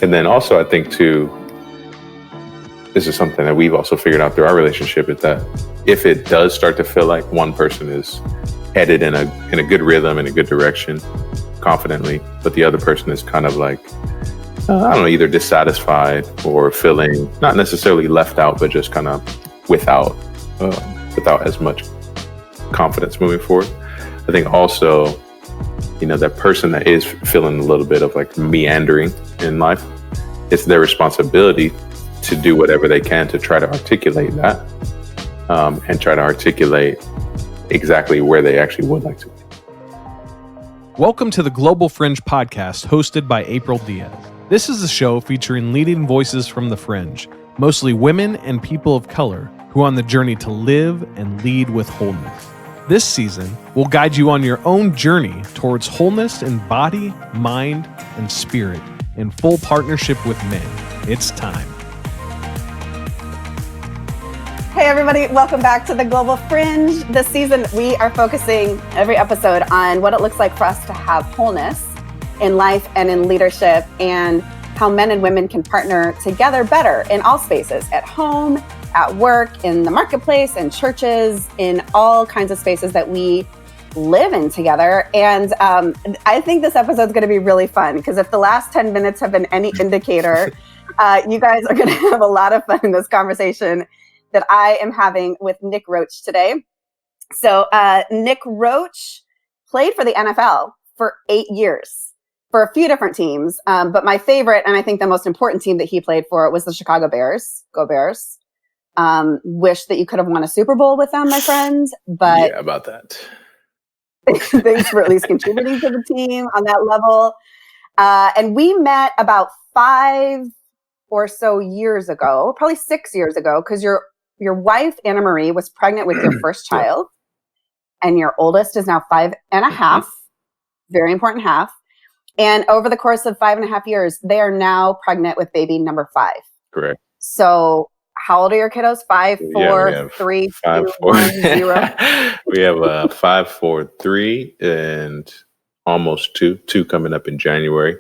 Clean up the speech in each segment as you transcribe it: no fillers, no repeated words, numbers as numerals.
And then also, I think too, this is something that we've also figured out through our relationship, is that if it does start to feel like one person is headed in a good rhythm, in a good direction, confidently, but the other person is kind of like, I don't know, either dissatisfied or feeling not necessarily left out, but just kind of without as much confidence moving forward. I think also, that person that is feeling a little bit of like meandering in life, it's their responsibility to do whatever they can to try to articulate that, and try to articulate exactly where they actually would like to be. Welcome to the Global Fringe podcast, hosted by April Diaz. This is a show featuring leading voices from the fringe, mostly women and people of color, who are on the journey to live and lead with wholeness. This season will guide you on your own journey towards wholeness in body, mind, and spirit in full partnership with men. It's time. Hey everybody, welcome back to the Global Fringe. This season, we are focusing every episode on what it looks like for us to have wholeness in life and in leadership, and how men and women can partner together better in all spaces, at home, at work, in the marketplace, in churches, in all kinds of spaces that we live in together. And I think this episode is going to be really fun, because if the last 10 minutes have been any indicator, you guys are going to have a lot of fun in this conversation that I am having with Nick Roach today. So Nick Roach played for the NFL for 8 years for a few different teams. But my favorite, and I think the most important team that he played for, was the Chicago Bears. Go Bears. Wish that you could have won a Super Bowl with them, my friend. But yeah, about that. Thanks for at least contributing to the team on that level. And we met about 5 or so years ago, probably 6 years ago, because your wife, Anna Marie, was pregnant with your first child, and your oldest is now 5.5, very important half. And over the course of 5.5 years, they are now pregnant with baby number 5. Correct. So how old are your kiddos? 5, 4, 3, 2, 1, 0? We have 5, 4, 3, and almost 2 coming up in January,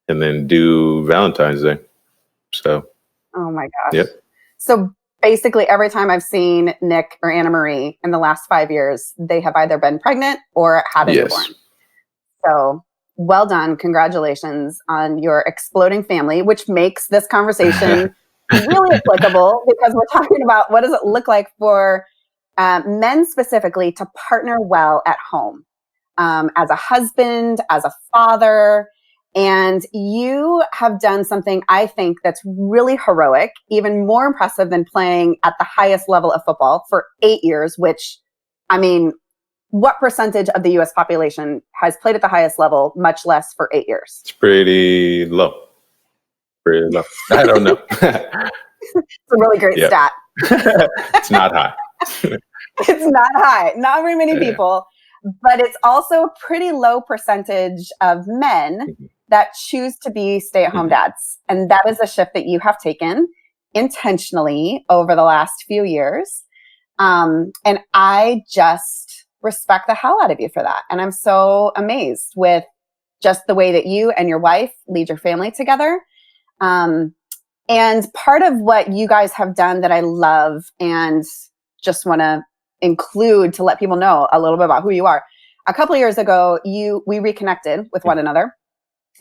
and then due Valentine's Day. So. Oh my gosh. Yep. So basically, every time I've seen Nick or Anna Marie in the last 5 years, they have either been pregnant or had a newborn. So well done. Congratulations on your exploding family, which makes this conversation really applicable, because we're talking about what does it look like for men specifically to partner well at home, as a husband, as a father. And you have done something, I think, that's really heroic, even more impressive than playing at the highest level of football for 8 years, which, I mean, what percentage of the U.S. population has played at the highest level, much less for 8 years? It's pretty low. Pretty low. I don't know. It's a really great stat. It's not high. It's not high. Not very many people. But it's also a pretty low percentage of men that choose to be stay-at-home dads. And that is a shift that you have taken intentionally over the last few years. And I just respect the hell out of you for that. And I'm so amazed with just the way that you and your wife lead your family together. And part of what you guys have done that I love and just want to include to let people know a little bit about who you are. A couple of years ago, we reconnected with one another,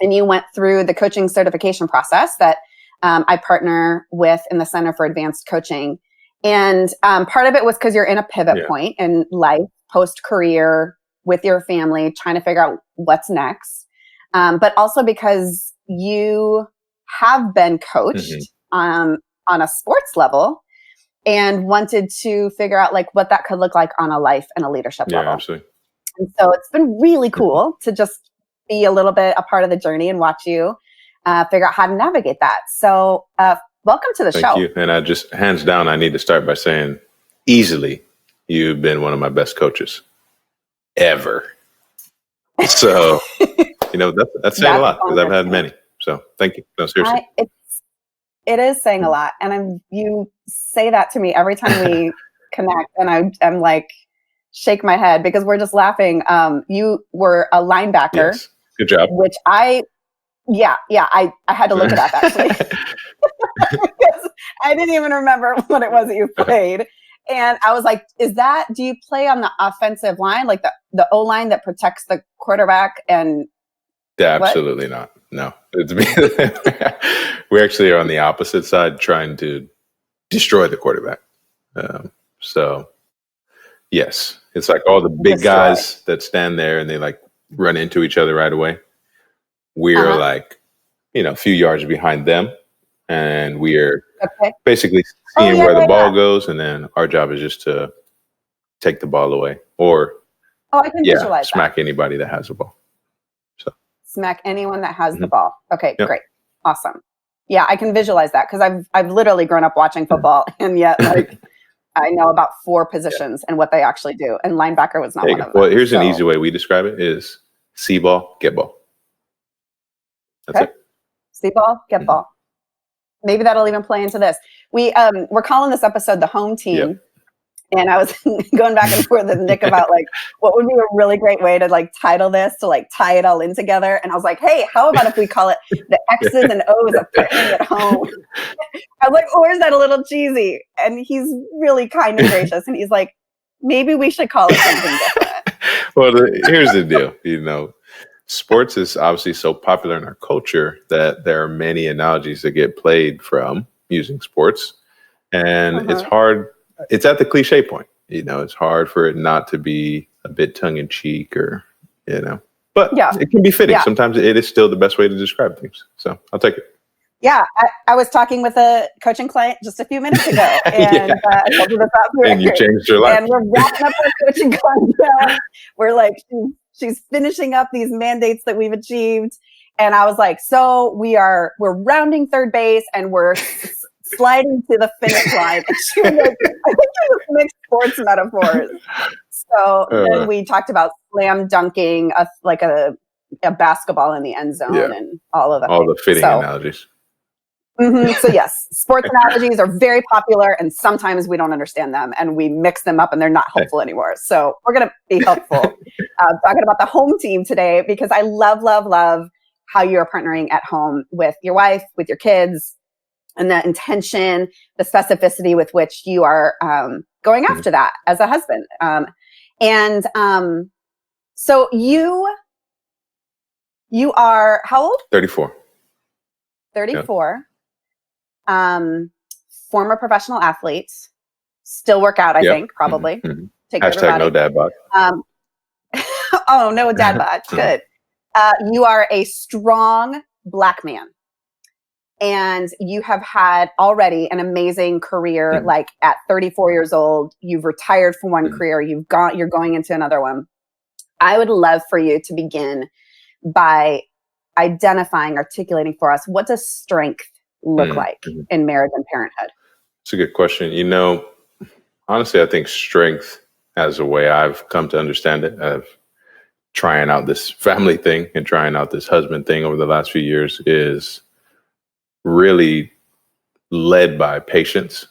and you went through the coaching certification process that I partner with in the Center for Advanced Coaching. And part of it was because you're in a pivot point in life, post-career, with your family, trying to figure out what's next. But also because you have been coached on a sports level, and wanted to figure out like what that could look like on a life and a leadership level. Yeah, absolutely. And so it's been really cool to just be a little bit a part of the journey and watch you figure out how to navigate that. So welcome to the show. Thank you. And I just, hands down, I need to start by saying, easily, you've been one of my best coaches ever. So, that's saying a lot, because I've had many. So thank you. No, seriously. It is saying a lot. And you say that to me every time we connect, and I'm like, shake my head, because we're just laughing. You were a linebacker. Yes. Good job. Which I Yeah. I had to look it up actually. Because I didn't even remember what it was that you played. And I was like, do you play on the offensive line, like the O-line that protects the quarterback? And Absolutely not. No. We actually are on the opposite side trying to destroy the quarterback. So yes, it's like all the big guys that stand there and they like run into each other right away. We're like, a few yards behind them, and we're basically seeing where the ball goes, and then our job is just to take the ball away or I can visualize smack anybody that has the ball. So smack anyone that has the ball. Okay, great. Awesome. Yeah, I can visualize that because I've literally grown up watching football, and yet like I know about 4 positions and what they actually do. And linebacker was not one of them. Well, here's an easy way we describe it is see ball, get ball. That's it. See ball, get ball. Maybe that'll even play into this. We're calling this episode the home team. Yep. And I was going back and forth with Nick about like what would be a really great way to like title this, to like tie it all in together. And I was like, hey, how about if we call it the X's and O's of parenting at home? I was like, or is that a little cheesy? And he's really kind and gracious. And he's like, maybe we should call it something different. Well, here's the deal. Sports is obviously so popular in our culture that there are many analogies that get played from using sports. And it's hard. It's at the cliche point, it's hard for it not to be a bit tongue in cheek or, but it can be fitting. Sometimes it is still the best way to describe things. So I'll take it. Yeah. I was talking with a coaching client just a few minutes ago and I told her about and you changed your life. And we're wrapping up our coaching contract. We're like, she's finishing up these mandates that we've achieved. And I was like, so we're rounding third base and we're sliding to the finish line. And she was like, I think you just mixed sports metaphors. So then we talked about slam dunking a basketball in the end zone and all of that. All the fitting analogies. So yes, sports analogies are very popular and sometimes we don't understand them and we mix them up and they're not helpful anymore. So we're going to be helpful talking about the home team today because I love how you're partnering at home with your wife, with your kids, and the intention, the specificity with which you are going after that as a husband. So you are how old? 34. 34. Former professional athlete. Still work out, I think, probably. Take Hashtag no dad bod. Oh, no dad bod. Good. You are a strong Black man. And you have had already an amazing career. Like at 34 years old, you've retired from one career. You're going into another one. I would love for you to begin by articulating for us, what does strength look like in marriage and parenthood? It's a good question. Honestly, I think strength, as a way I've come to understand it, of trying out this family thing and trying out this husband thing over the last few years, is really led by patience,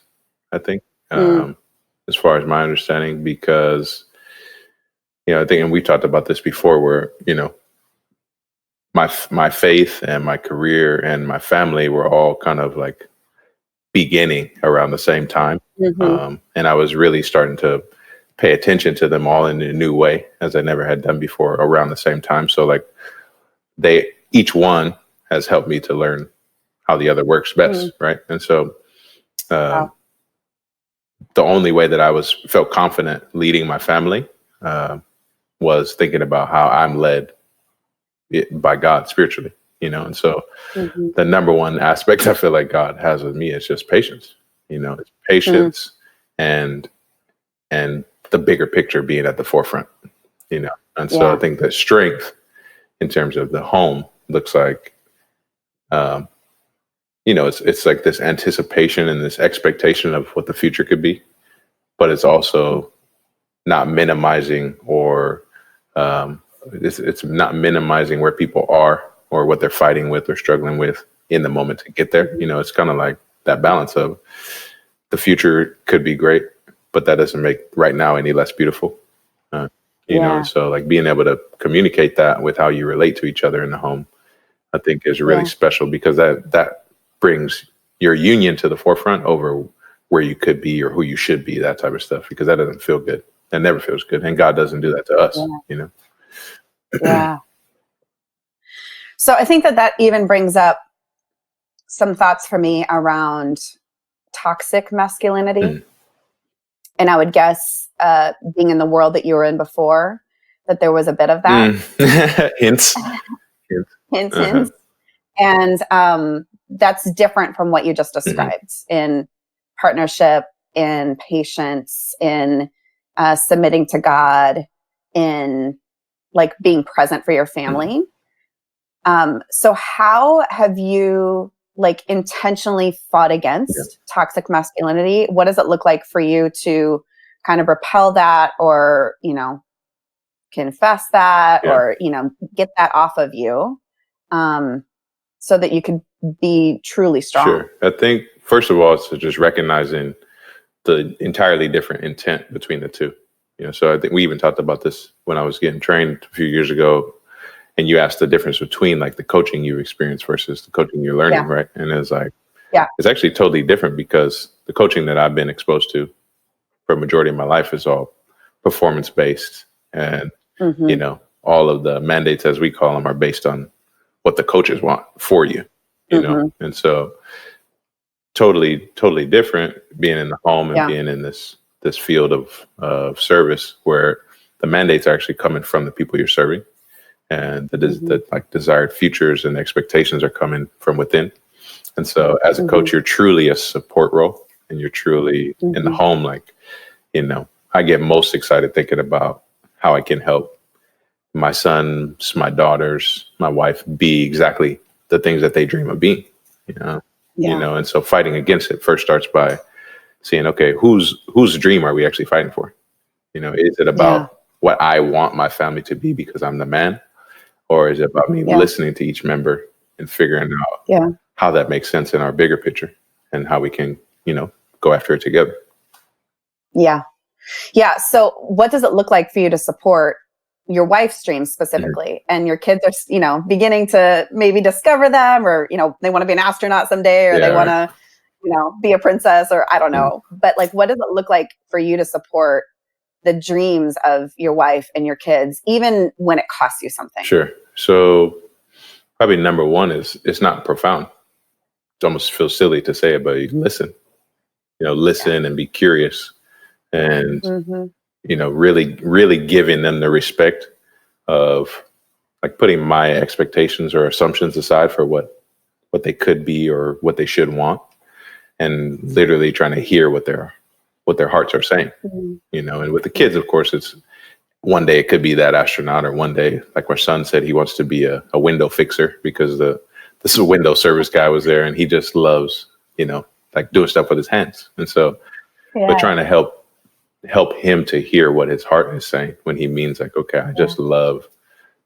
I think, as far as my understanding, because, I think, and we've talked about this before, where, my faith and my career and my family were all kind of like beginning around the same time. And I was really starting to pay attention to them all in a new way, as I never had done before, around the same time. So like each one has helped me to learn how the other works best. Right. And so the only way that I felt confident leading my family was thinking about how I'm led by God spiritually, and so the number one aspect I feel like God has with me is just patience. It's patience and the bigger picture being at the forefront, and so I think that strength in terms of the home looks like, it's like this anticipation and this expectation of what the future could be, but it's also not minimizing or it's not minimizing where people are or what they're fighting with or struggling with in the moment to get there. It's kind of like that balance of the future could be great, but that doesn't make right now any less beautiful. And so like being able to communicate that with how you relate to each other in the home I think is really special, because that brings your union to the forefront over where you could be or who you should be, that type of stuff, because that doesn't feel good. That never feels good. And God doesn't do that to us, Yeah. So I think that even brings up some thoughts for me around toxic masculinity. Mm. And I would guess, being in the world that you were in before, that there was a bit of that. Hints. Hints, hints. And that's different from what you just described in partnership, in patience, in submitting to God, in like being present for your family. So how have you like intentionally fought against toxic masculinity? What does it look like for you to kind of repel that, or, confess that, or, get that off of you, so that you can be truly strong? Sure. I think, first of all, it's just recognizing the entirely different intent between the two. So I think we even talked about this when I was getting trained a few years ago, and you asked the difference between like the coaching you experience versus the coaching you're learning, right? And it's like, it's actually totally different, because the coaching that I've been exposed to for a majority of my life is all performance based, and all of the mandates, as we call them, are based on what the coaches want for you, and so totally different being in the home and being in this field of service, where the mandates are actually coming from the people you're serving, and the like desired futures and expectations are coming from within. And so as a coach, you're truly a support role, and you're truly in the home. Like, I get most excited thinking about how I can help my sons, my daughters, my wife be exactly the things that they dream of being, and so fighting against it first starts by seeing, okay, whose dream are we actually fighting for? Is it about what I want my family to be because I'm the man? Or is it about me listening to each member and figuring out how that makes sense in our bigger picture, and how we can, go after it together? Yeah. Yeah. So what does it look like for you to support your wife's dreams specifically, and your kids are, beginning to maybe discover them, or, they want to be an astronaut someday, or they want to, be a princess, or I don't know. But like, what does it look like for you to support the dreams of your wife and your kids, even when it costs you something? Sure. So probably number one is, it's not profound. It almost feels silly to say it, but you listen, listen and be curious, and, really giving them the respect of like putting my expectations or assumptions aside for what they could be or what they should want, and literally trying to hear what their hearts are saying, and with the kids, of course, it's one day it could be that astronaut, or one day, like my son said, he wants to be a window fixer, because this window service guy was there, and he just loves, like doing stuff with his hands. And so, but trying to help him to hear what his heart is saying when he means like, okay, I just love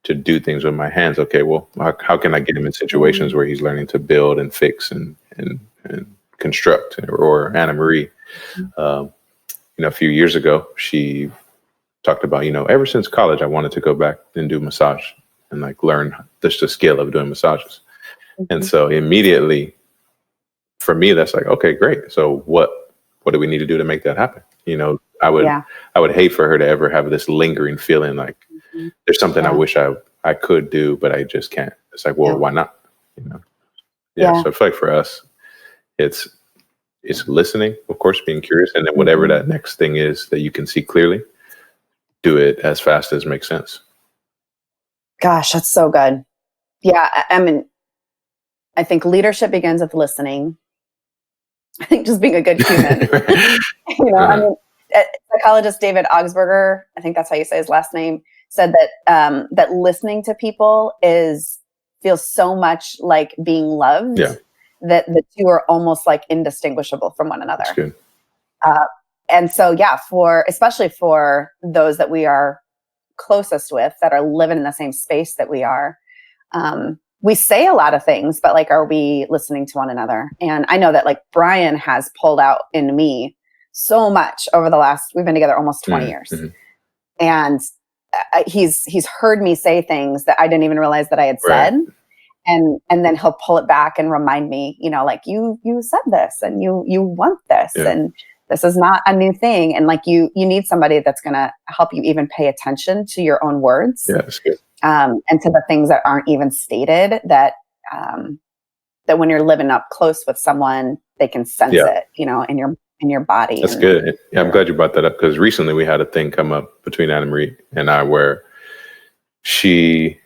to do things with my hands. Okay, well, how can I get him in situations where he's learning to build and fix and construct? Or Anna Marie, a few years ago, she talked about, ever since college, I wanted to go back and do massage and like learn just the skill of doing massages. And so immediately for me, that's like, okay, great. So what do we need to do to make that happen? I would hate for her to ever have this lingering feeling like there's something I wish I could do, but I just can't. It's like, well, why not? So I feel like for us, it's listening, of course, being curious, and then whatever that next thing is that you can see clearly, do it as fast as makes sense. Gosh, that's so good. Yeah. I mean, I think leadership begins with listening. I think just being a good human. I mean, psychologist David Augsburger, I think that's how you say his last name, said that that listening to people feels so much like being loved, that the two are almost like indistinguishable from one another. That's good. And so, especially for those that we are closest with, that are living in the same space that we are, we say a lot of things, but like, are we listening to one another? And I know that like Brian has pulled out in me so much over we've been together almost 20 years. And he's heard me say things that I didn't even realize that I had said. and then he'll pull it back and remind me, like you said this and you want this and this is not a new thing. And like you need somebody that's going to help you even pay attention to your own words. Yeah, that's good. And to the things that aren't even stated, that when you're living up close with someone, they can sense it, in your body. That's good. Yeah, I'm glad you brought that up, because recently we had a thing come up between Anna Marie and I where I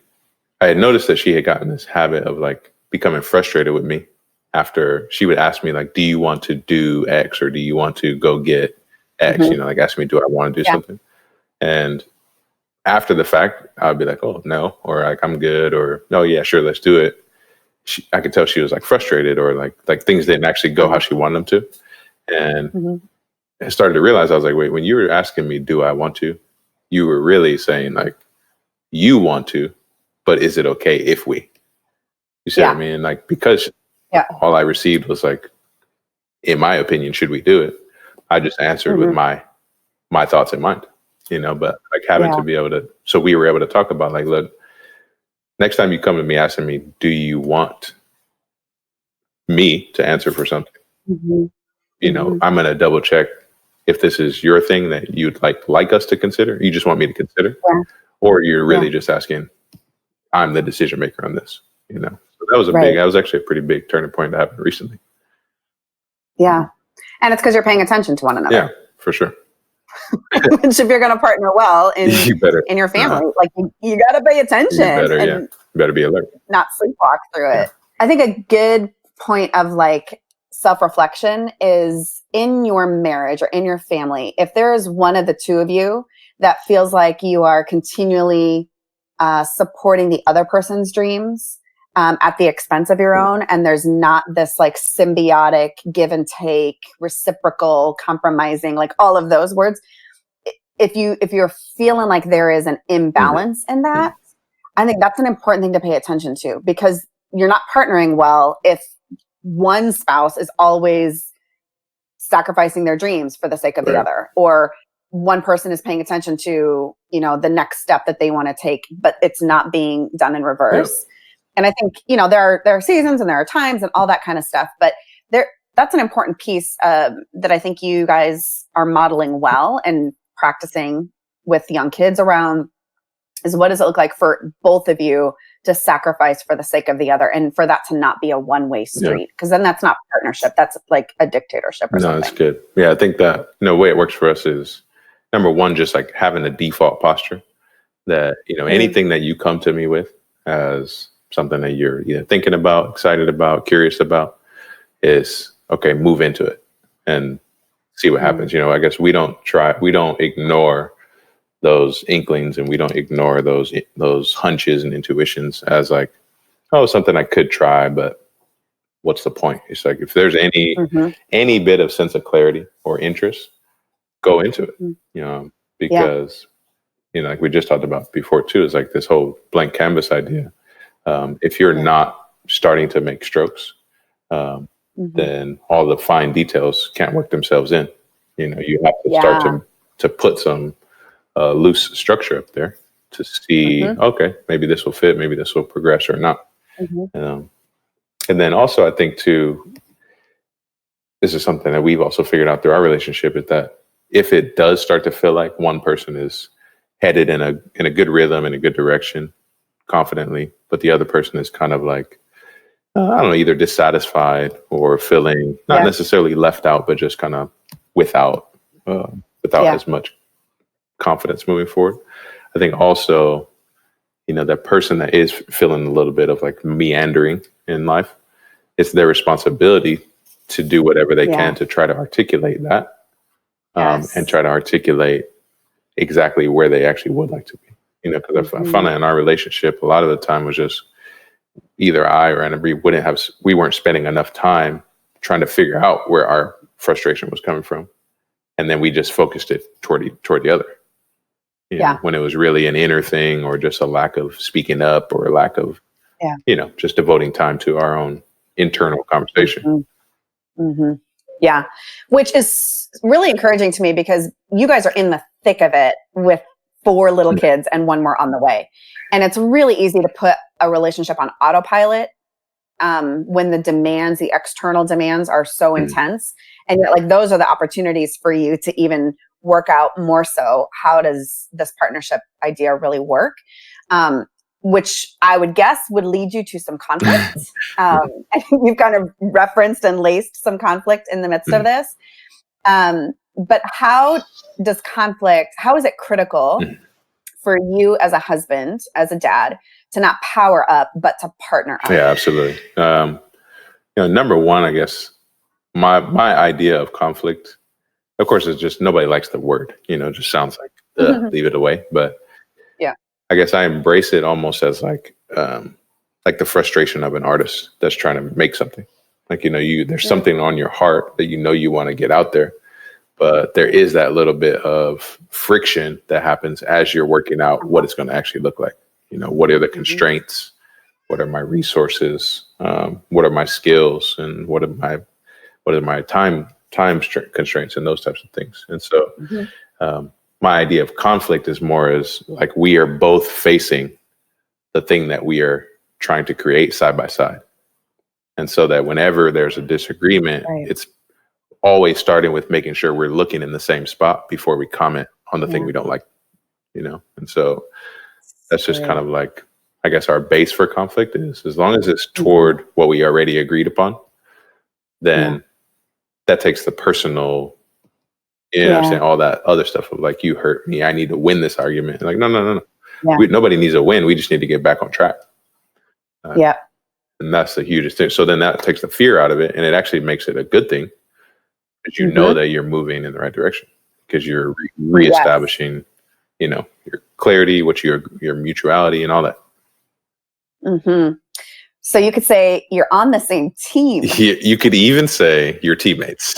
had noticed that she had gotten this habit of like becoming frustrated with me after she would ask me like, do you want to do X or do you want to go get X? Like ask me, do I want to do something? And after the fact, I'd be like, oh, no, or like, I'm good, or no, yeah, sure, let's do it. I could tell she was like frustrated, or like things didn't actually go how she wanted them to. And I started to realize, I was like, wait, when you were asking me, do I want to, you were really saying like, you want to, but is it okay if we? You see what I mean? Like, because all I received was like, in my opinion, should we do it? I just answered with my thoughts in mind, but like having to be able to, so we were able to talk about like, look, next time you come to me asking me, do you want me to answer for something? I'm going to double check if this is your thing that you'd like us to consider. You just want me to consider, or you're really just asking, I'm the decision maker on this, So that was that was actually a pretty big turning point that happened recently. Yeah. And it's because you're paying attention to one another. Yeah, for sure. Which if you're going to partner well in your family, like you got to pay attention. You better be alert. Not sleepwalk through it. I think a good point of like self-reflection is in your marriage or in your family. If there is one of the two of you that feels like you are continually supporting the other person's dreams at the expense of your own, and there's not this like symbiotic give and take, reciprocal, compromising, like all of those words. If you're feeling like there is an imbalance in that, I think that's an important thing to pay attention to, because you're not partnering well if one spouse is always sacrificing their dreams for the sake of the other, or one person is paying attention to, the next step that they want to take, but it's not being done in reverse. And I think, there are seasons and there are times and all that kind of stuff, but that's an important piece that I think you guys are modeling well and practicing with young kids around, is what does it look like for both of you to sacrifice for the sake of the other, and for that to not be a one-way street, because then that's not partnership, that's like a dictatorship or something. No, that's good. Yeah, I think that the way it works for us is, number one, just like having a default posture that, anything that you come to me with as something that you're either thinking about, excited about, curious about, is okay, move into it and see what happens. I guess we don't ignore those inklings, and we don't ignore those hunches and intuitions as like, oh, something I could try, but what's the point? It's like, if there's any bit of sense of clarity or interest, go into it, because, like we just talked about before too, is like this whole blank canvas idea. If you're not starting to make strokes, then all the fine details can't work themselves in. You have to start to put some loose structure up there to see, okay, maybe this will fit, maybe this will progress or not. And then also, I think too, this is something that we've also figured out through our relationship, is that if it does start to feel like one person is headed in a good rhythm, in a good direction, confidently, but the other person is kind of like, I don't know, either dissatisfied or feeling not necessarily left out, but just kind of without as much confidence moving forward. I think also, that person that is feeling a little bit of like meandering in life, it's their responsibility to do whatever they can to try to articulate that, and try to articulate exactly where they actually would like to be. Because I found that in our relationship, a lot of the time was just either I or Anna we weren't spending enough time trying to figure out where our frustration was coming from, and then we just focused it toward the other. When it was really an inner thing, or just a lack of speaking up, or a lack of, just devoting time to our own internal conversation. Yeah, which is really encouraging to me, because you guys are in the thick of it with 4 little kids and 1 more on the way. And it's really easy to put a relationship on autopilot when the external demands are so intense. And yet, like, those are the opportunities for you to even work out more so, how does this partnership idea really work? Which I would guess would lead you to some conflict. And you've kind of referenced and laced some conflict in the midst of this. But how is it critical for you as a husband, as a dad, to not power up, but to partner up? Yeah, absolutely. Number one, I guess my idea of conflict, of course, is just nobody likes the word, it just sounds like leave it away. But yeah, I guess I embrace it almost as like the frustration of an artist that's trying to make something. Like, there's something on your heart that you want to get out there. But there is that little bit of friction that happens as you're working out what it's going to actually look like. What are the constraints? What are my resources? What are my skills? And what are my time constraints and those types of things? And so my idea of conflict is more as like we are both facing the thing that we are trying to create side by side. And so that whenever there's a disagreement, it's always starting with making sure we're looking in the same spot before we comment on the thing we don't like, and so that's just kind of like, I guess our base for conflict is, as long as it's toward what we already agreed upon, then that takes the personal, understand all that other stuff of like, you hurt me, I need to win this argument. Like, no. Nobody needs a win. We just need to get back on track. And that's the hugest thing. So then that takes the fear out of it, and it actually makes it a good thing. But you know that you're moving in the right direction because you're reestablishing, your clarity, your mutuality, and all that. So you could say you're on the same team. You could even say you're teammates.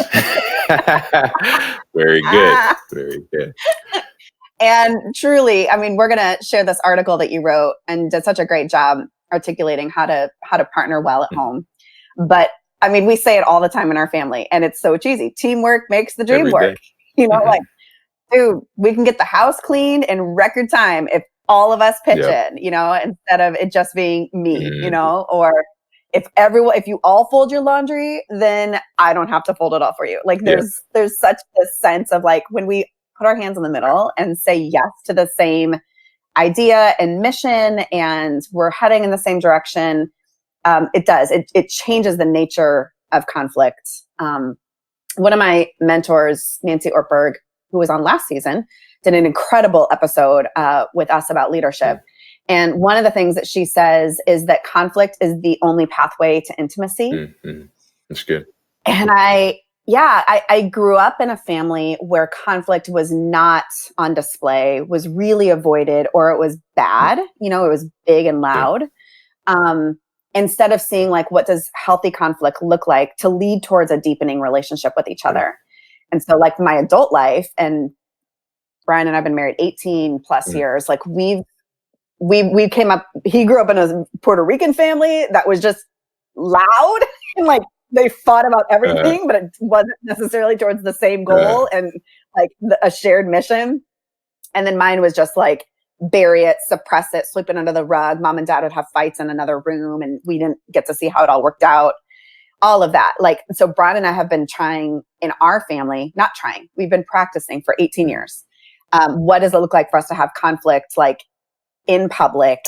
Very good. Very good. And truly, I mean, we're going to share this article that you wrote and did such a great job articulating how to partner well at home. But I mean, we say it all the time in our family, and it's so cheesy. Teamwork makes the dream work. Like, dude, we can get the house cleaned in record time if all of us pitch in, instead of it just being me, or if you all fold your laundry, then I don't have to fold it all for you. Like there's such a sense of like, when we put our hands in the middle and say yes to the same idea and mission, and we're heading in the same direction, it changes the nature of conflict. One of my mentors, Nancy Ortberg, who was on last season, did an incredible episode with us about leadership. And one of the things that she says is that conflict is the only pathway to intimacy. That's good. And I grew up in a family where conflict was not on display, was really avoided, or it was bad. It was big and loud. Instead of seeing like, what does healthy conflict look like to lead towards a deepening relationship with each other? And so like my adult life, and Brian and I've been married 18 plus years. Like we came up, he grew up in a Puerto Rican family that was just loud and like they fought about everything, but it wasn't necessarily towards the same goal and like a shared mission. And then mine was just like, bury it, suppress it, sweep it under the rug. Mom and dad would have fights in another room and we didn't get to see how it all worked out. All of that. Like, so Brian and I have been trying in our family, we've been practicing for 18 years. What does it look like for us to have conflict, like in public,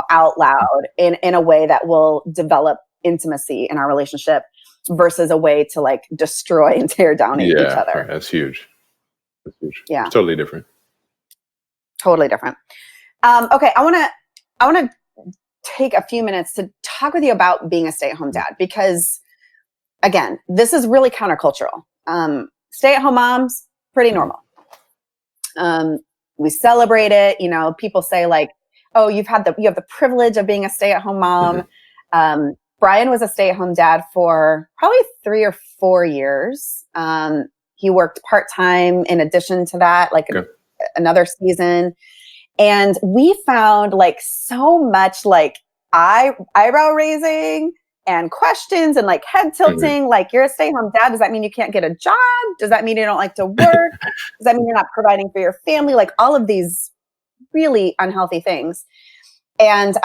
out loud, in a way that will develop intimacy in our relationship versus a way to like destroy and tear down each other. Right. That's huge. Yeah. It's totally different. Totally different. Okay. I want to take a few minutes to talk with you about being a stay-at-home dad, because again, this is really countercultural. Stay-at-home moms, pretty normal. We celebrate it. People say like, oh, you have the privilege of being a stay-at-home mom. Brian was a stay-at-home dad for probably 3 or 4 years. He worked part-time in addition to that, like another season. And we found like so much like eyebrow raising and questions and like head tilting. Like, you're a stay-at-home dad. Does that mean you can't get a job? Does that mean you don't like to work? Does that mean you're not providing for your family? Like all of these really unhealthy things. And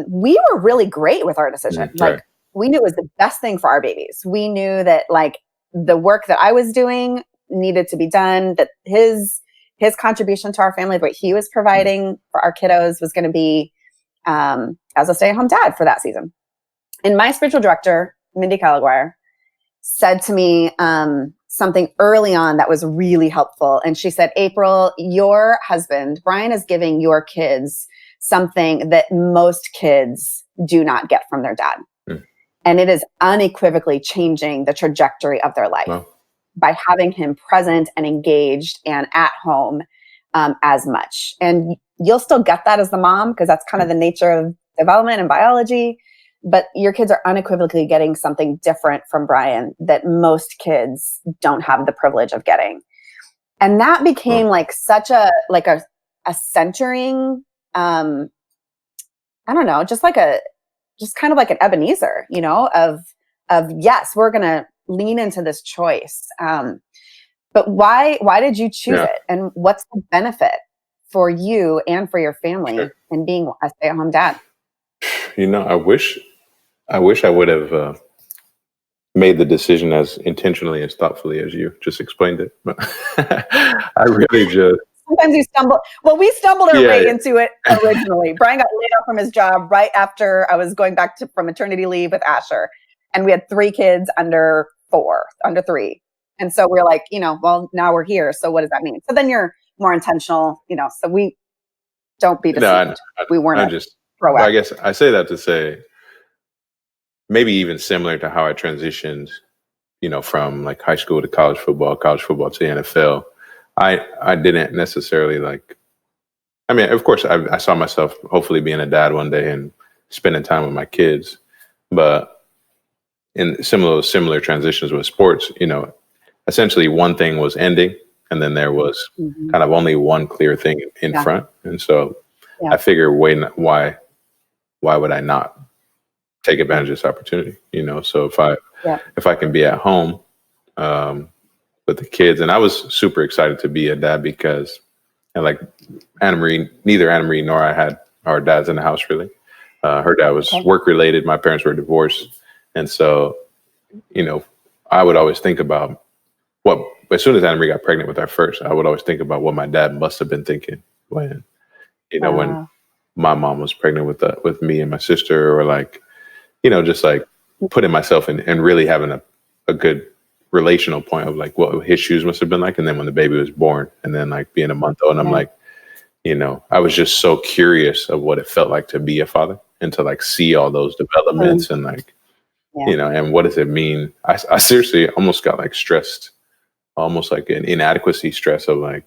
we were really great with our decision. Like, we knew it was the best thing for our babies. We knew that like the work that I was doing needed to be done, that his contribution to our family, what he was providing for our kiddos, was going to be as a stay-at-home dad for that season. And my spiritual director, Mindy Calaguire, said to me something early on that was really helpful. And she said, April, your husband, Brian, is giving your kids something that most kids do not get from their dad. And it is unequivocally changing the trajectory of their life by having him present and engaged and at home as much. And you'll still get that as the mom, because that's kind of the nature of development and biology. But your kids are unequivocally getting something different from Brian that most kids don't have the privilege of getting. And that became like such a centering, I don't know, just kind of like an Ebenezer, you know, of yes, we're going to lean into this choice. But why did you choose it? And what's the benefit for you and for your family in being a stay-at-home dad? You know, I wish I would have made the decision as intentionally, as thoughtfully as you just explained it. But I really just... Sometimes you stumble. Well, we stumbled our way into it originally. Brian got laid off from his job right after I was going back from maternity leave with Asher. And we had 3 kids under 3. And so we're like, you know, well, now we're here. So what does that mean? So then you're more intentional, you know, so we don't be deceived. We weren't proactive. I guess I say that to say, maybe even similar to how I transitioned, you know, from like high school to college football to NFL. I didn't necessarily like, I mean, of course I saw myself hopefully being a dad one day and spending time with my kids, but in similar transitions with sports, you know, essentially one thing was ending and then there was kind of only one clear thing in front. And so I figure why would I not take advantage of this opportunity? You know, so if I can be at home, with the kids. And I was super excited to be a dad because, and like neither Anna Marie nor I had our dads in the house really. Her dad was work related. My parents were divorced. And so, you know, I would always think about as soon as Anna Marie got pregnant with our first, I would always think about what my dad must have been thinking when, you know, when my mom was pregnant with me and my sister, or like, you know, just like putting myself in and really having a good relational point of like what his shoes must have been like. And then when the baby was born and then like being a month old, and I'm like, you know, I was just so curious of what it felt like to be a father and to like see all those developments and like, you know, and what does it mean? I seriously almost got like stressed, almost like an inadequacy stress of like,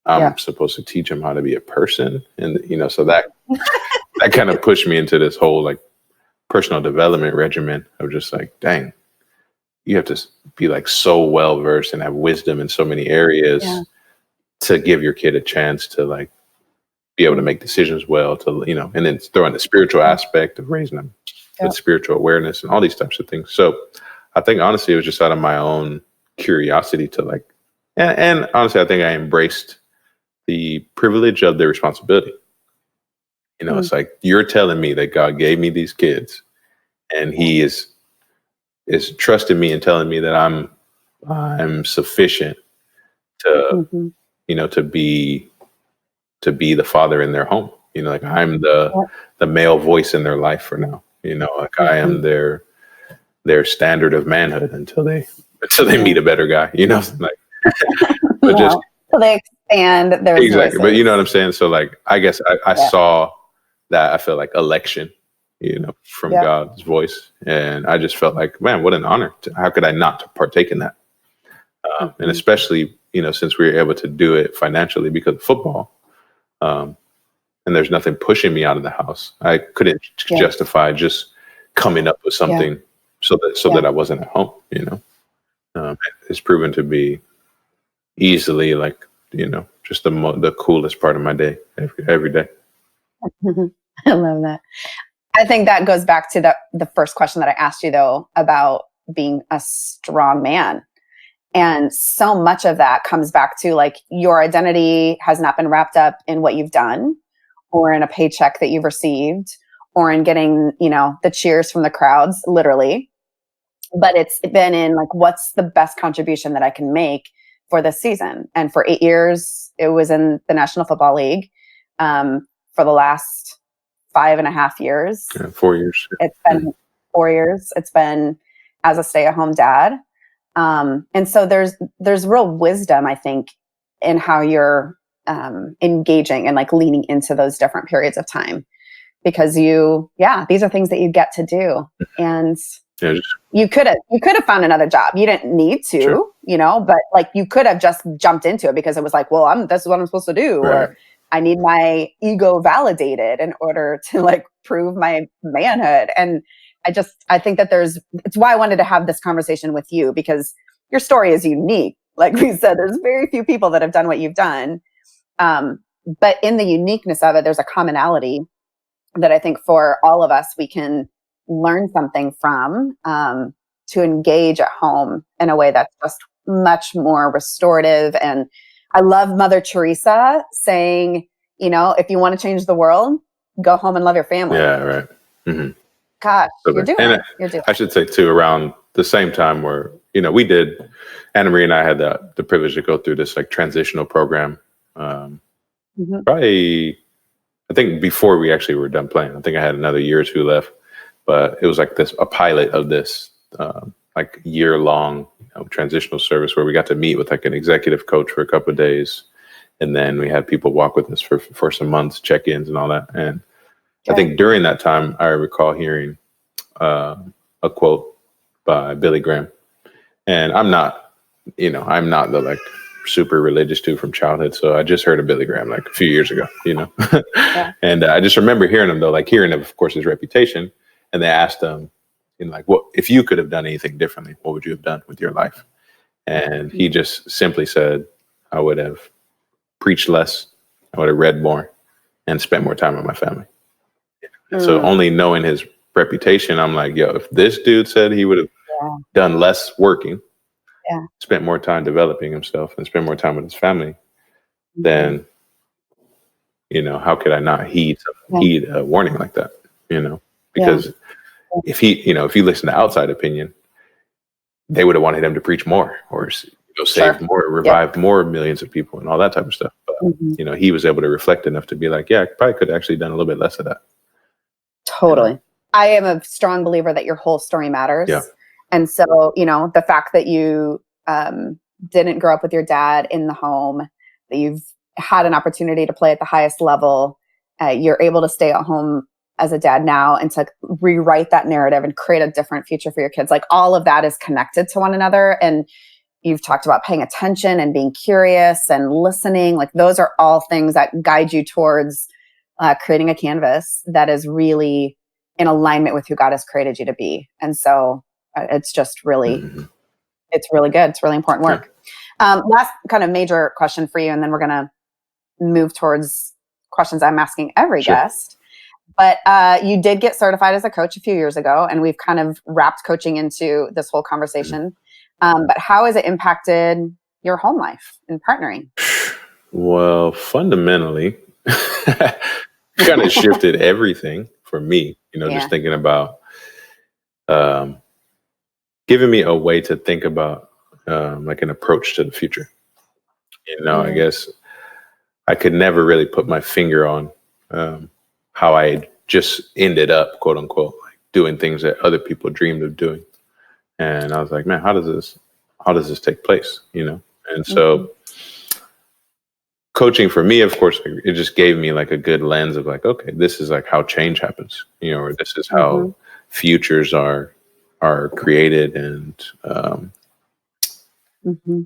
I'm supposed to teach him how to be a person. And, you know, so that kind of pushed me into this whole like personal development regimen of just like, dang, you have to be like so well versed and have wisdom in so many areas to give your kid a chance to like be able to make decisions well, to, you know, and then throw in the spiritual aspect of raising them with spiritual awareness and all these types of things. So I think honestly, it was just out of my own curiosity to like, and honestly, I think I embraced the privilege of the responsibility. You know, it's like, you're telling me that God gave me these kids and he is trusting me and telling me that I'm sufficient to, you know, to be the father in their home. You know, like I'm the male voice in their life for now. You know, like I am their standard of manhood until they meet a better guy. You know, like but just so they expand their exactly. Voices. But you know what I'm saying. So like, I guess I saw that. I felt like election, you know, from God's voice. And I just felt like, man, what an honor. How could I not partake in that? And especially, you know, since we were able to do it financially because of football, and there's nothing pushing me out of the house. I couldn't justify just coming up with something so that I wasn't at home, you know. It's proven to be easily like, you know, just the coolest part of my day every day. I love that. I think that goes back to the first question that I asked you though, about being a strong man. And so much of that comes back to like your identity has not been wrapped up in what you've done or in a paycheck that you've received or in getting, the cheers from the crowds, literally. But it's been in like, what's the best contribution that I can make for this season? And for 8 years, it was in the National Football League. For the last 5.5 years, 4 years. It's been 4 years. It's been as a stay-at-home dad. And so there's real wisdom, I think, in how you're engaging and like leaning into those different periods of time, because these are things that you get to do. And you could have found another job. You didn't need to, sure. But like you could have just jumped into it because it was like, well, this is what I'm supposed to do. Right. Or I need my ego validated in order to like prove my manhood. And I think that it's why I wanted to have this conversation with you, because your story is unique. Like we said, there's very few people that have done what you've done. But in the uniqueness of it, there's a commonality that I think for all of us, we can learn something from, to engage at home in a way that's just much more restorative. And I love Mother Teresa saying, if you want to change the world, go home and love your family. Yeah, right. Mm-hmm. Gosh, you're doing it. I should say too, around the same time where, we did, Anna Marie and I had the privilege to go through this like transitional program. Probably, I think before we actually were done playing. I think I had another year or two left, but it was like a pilot of this like year-long transitional service where we got to meet with like an executive coach for a couple of days. And then we had people walk with us for some months, check-ins and all that. And I think during that time, I recall hearing a quote by Billy Graham. And I'm not the like super religious dude from childhood. So I just heard of Billy Graham like a few years ago, Yeah. And I just remember hearing him though, like hearing of course, his reputation. And they asked him, like, what if you could have done anything differently, what would you have done with your life? And he just simply said, I would have preached less, I would have read more, and spent more time with my family. So only knowing his reputation, I'm like, yo, if this dude said he would have done less working, spent more time developing himself and spent more time with his family, then, how could I not heed a warning like that, because if you listen to outside opinion, they would have wanted him to preach more or save more, revive more millions of people and all that type of stuff. But, he was able to reflect enough to be like, yeah, I probably could have actually done a little bit less of that. Totally. I am a strong believer that your whole story matters. Yeah. And so, the fact that you didn't grow up with your dad in the home, that you've had an opportunity to play at the highest level, you're able to stay at home as a dad now and to rewrite that narrative and create a different future for your kids. Like all of that is connected to one another. And you've talked about paying attention and being curious and listening. Like those are all things that guide you towards creating a canvas that is really in alignment with who God has created you to be. And so it's just really, it's really good. It's really important work. Last kind of major question for you, and then we're going to move towards questions I'm asking every guest. But you did get certified as a coach a few years ago, and we've kind of wrapped coaching into this whole conversation. But how has it impacted your home life and partnering? Well, fundamentally, kind of shifted everything for me, just thinking about giving me a way to think about like an approach to the future. I guess I could never really put my finger on how I just ended up, quote unquote, like doing things that other people dreamed of doing. And I was like, man, how does this take place? And so coaching for me, of course, it just gave me like a good lens of like, okay, this is like how change happens, or this is how futures are created and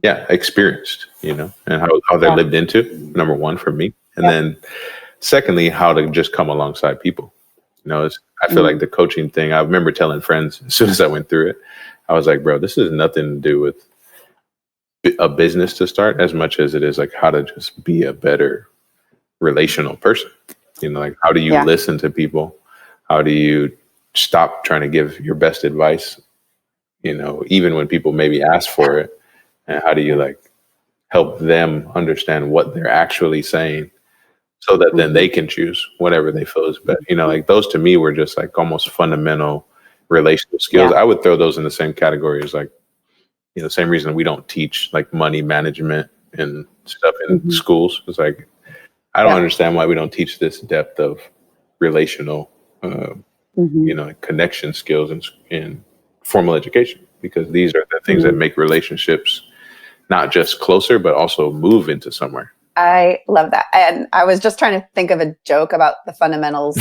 experienced, and how they're lived into, number one for me. And then secondly, how to just come alongside people. I feel like the coaching thing, I remember telling friends as soon as I went through it, I was like, bro, this has nothing to do with a business to start as much as it is like how to just be a better relational person. Like how do you listen to people? How do you stop trying to give your best advice, even when people maybe ask for it, And how do you like help them understand what they're actually saying so that then they can choose whatever they feel is better. You know, like those to me were just like almost fundamental relational skills. I would throw those in the same category as like, you know, same reason we don't teach like money management and stuff in schools. It's like, I don't understand why we don't teach this depth of relational, you know, connection skills in formal education, because these are the things that make relationships not just closer, but also move into somewhere. I love that. And I was just trying to think of a joke about the fundamentals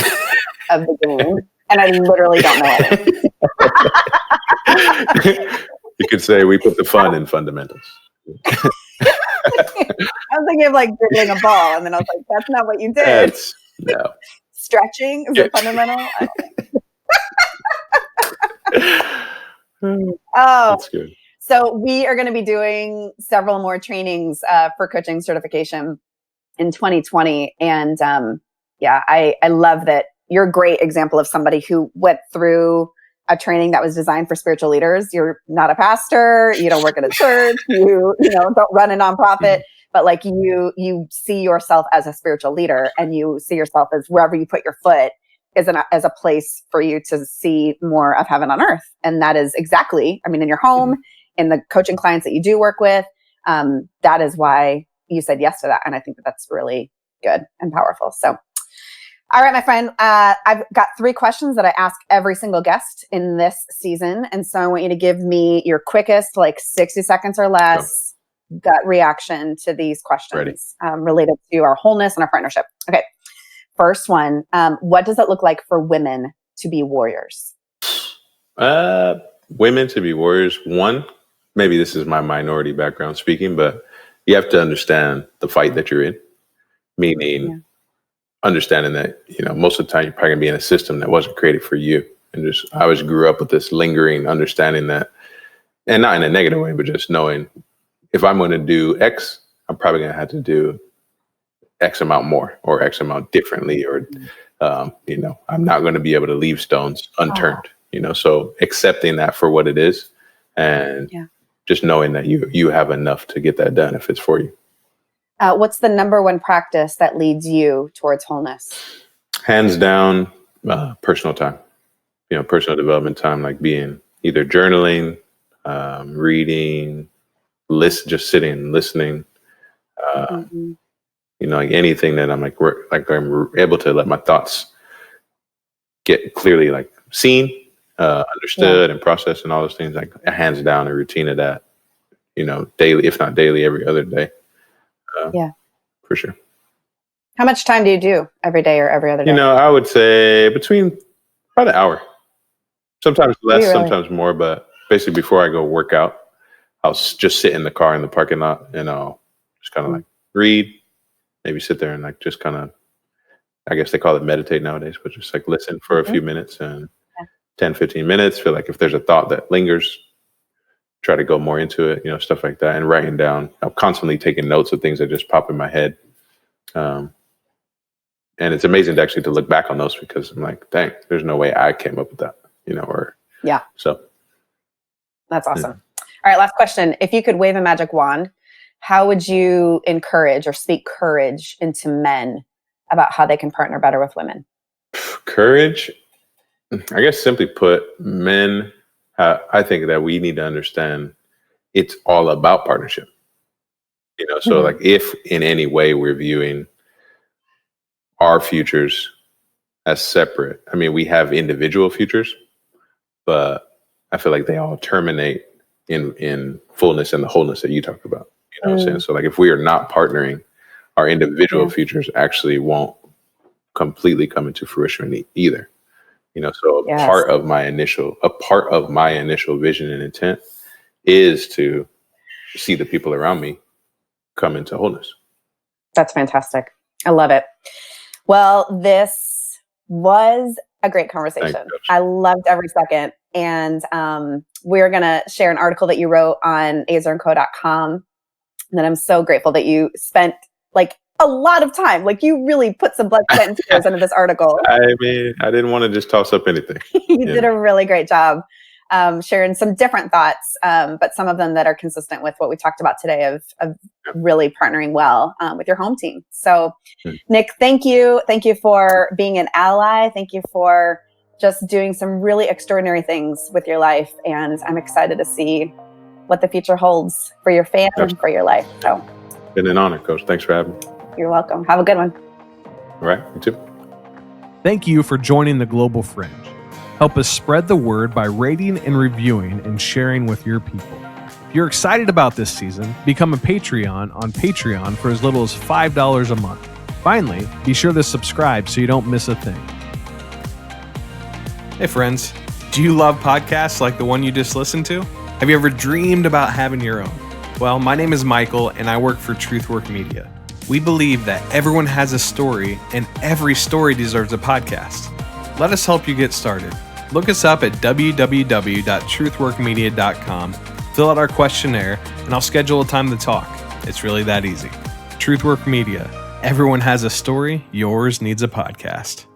of the game, and I literally don't know it. You could say we put the fun in fundamentals. I was thinking of like dribbling a ball, and then I was like, that's not what you did. No. Stretching is a fundamental. Oh, that's good. So we are going to be doing several more trainings for coaching certification in 2020. And I love that you're a great example of somebody who went through a training that was designed for spiritual leaders. You're not a pastor, you don't work at a church, you don't run a nonprofit, but like you see yourself as a spiritual leader, and you see yourself as wherever you put your foot as a place for you to see more of heaven on earth. And that is exactly, I mean, in your home, in the coaching clients that you do work with, that is why you said yes to that. And I think that that's really good and powerful. So, all right, my friend, I've got 3 questions that I ask every single guest in this season. And so I want you to give me your quickest, like 60 seconds or less, gut reaction to these questions related to our wholeness and our partnership. Okay. First one, what does it look like for women to be warriors? Women to be warriors. One, maybe this is my minority background speaking, but you have to understand the fight that you're in, meaning understanding that, most of the time you're probably gonna be in a system that wasn't created for you. And I always grew up with this lingering understanding that, and not in a negative way, but just knowing if I'm going to do X, I'm probably going to have to do X amount more or X amount differently, or, I'm not going to be able to leave stones unturned, so accepting that for what it is, and just knowing that you have enough to get that done if it's for you. What's the number one practice that leads you towards wholeness? Hands down, personal time, personal development time, like being either journaling, reading, just sitting and listening, like anything that I'm I'm able to let my thoughts get clearly seen, understood and processed, and all those things, hands down a routine of that, daily, if not daily, every other day. For sure. How much time do you do every day or every other day? I would say between about an hour, sometimes less, sometimes more, but basically before I go work out, I'll just sit in the car in the parking lot, and I'll just kind of read, maybe sit there and just kind of, I guess they call it meditate nowadays, but just listen for a few minutes, and 10, 15 minutes. Feel like if there's a thought that lingers, try to go more into it, stuff like that, and writing down. I'm constantly taking notes of things that just pop in my head. And it's amazing to look back on those, because I'm like, dang, there's no way I came up with that, so. That's awesome. All right, last question. If you could wave a magic wand, how would you encourage or speak courage into men about how they can partner better with women? Courage, I guess simply put, men, I think that we need to understand it's all about partnership. So if in any way we're viewing our futures as separate, I mean, we have individual futures, but I feel like they all terminate in fullness and the wholeness that you talked about. You know what I'm saying? So if we are not partnering, our individual futures actually won't completely come into fruition either. So a part of my initial vision and intent is to see the people around me come into wholeness. That's fantastic. I love it. Well, this was a great conversation. I loved every second. And we're going to share an article that you wrote on azerandco.com. And then I'm so grateful that you spent a lot of time. You really put some blood, sweat, and tears into this article. I mean, I didn't want to just toss up anything. You did a really great job. sharing some different thoughts, but some of them that are consistent with what we talked about today of really partnering well with your home team. So, Nick, thank you. Thank you for being an ally. Thank you for just doing some really extraordinary things with your life. And I'm excited to see what the future holds for your family and for your life. So, been an honor, Coach. Thanks for having me. You're welcome. Have a good one. All right, you too. Thank you for joining the Global Fringe. Help us spread the word by rating and reviewing and sharing with your people. If you're excited about this season, become a Patreon on Patreon for as little as $5 a month. Finally, be sure to subscribe so you don't miss a thing. Hey friends, do you love podcasts like the one you just listened to? Have you ever dreamed about having your own? Well, my name is Michael and I work for Truthwork Media. We believe that everyone has a story and every story deserves a podcast. Let us help you get started. Look us up at www.truthworkmedia.com, fill out our questionnaire, and I'll schedule a time to talk. It's really that easy. Truthwork Media. Everyone has a story. Yours needs a podcast.